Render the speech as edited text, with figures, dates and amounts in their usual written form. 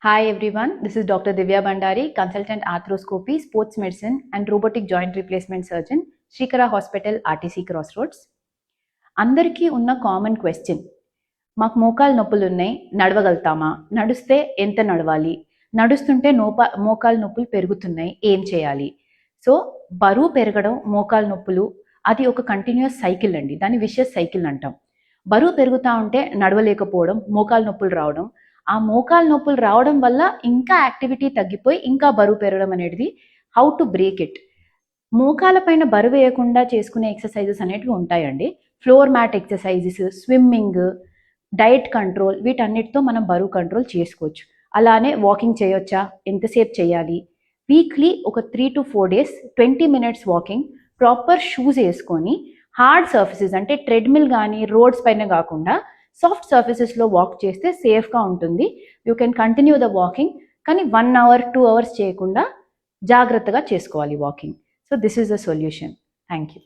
Hi everyone, this is Dr. Divya Bandari, consultant arthroscopy, sports medicine and robotic joint replacement surgeon, Shrikara Hospital, RTC Crossroads. అందరికీ ఉన్న common question, మాకు మోకాలు నొప్పులు ఉన్నాయి, నడవగలుగుతామా, నడుస్తే ఎంత నడవాలి, నడుస్తుంటే మోకాలు నొప్పులు పెరుగుతున్నాయి, ఏం చేయాలి? సో బరువు పెరగడం, మోకాలు నొప్పులు అది ఒక కంటిన్యూస్ సైకిల్ అండి, దాన్ని విషియస్ సైకిల్ అంటాం. బరువు పెరుగుతూ ఉంటే నడవలేకపోవడం, మోకాలు నొప్పులు రావడం, ఆ మోకాలు నొప్పులు రావడం వల్ల ఇంకా యాక్టివిటీ తగ్గిపోయి ఇంకా బరువు పెరగడం అనేది హౌ టు బ్రేక్ ఇట్. మోకాల పైన బరువు వేయకుండా చేసుకునే ఎక్సర్సైజెస్ అనేటివి ఉంటాయండి. Floor mat exercises, swimming, diet control, వీటన్నిటితో మనం బరువు కంట్రోల్ చేసుకోవచ్చు. అలానే వాకింగ్ చేయొచ్చా, ఎంతసేపు చేయాలి? వీక్లీ ఒక 3 to 4 days 20 minutes walking, proper shoes వేసుకొని హార్డ్ సర్ఫేసెస్ అంటే ట్రెడ్మిల్ కానీ రోడ్స్ పైన కాకుండా సాఫ్ట్ సర్ఫేసెస్లో వాక్ చేస్తే సేఫ్గా ఉంటుంది. You can continue the walking, కానీ 1 hour 2 hours చేయకుండా జాగ్రత్తగా చేసుకోవాలి walking. So this is the solution. Thank you.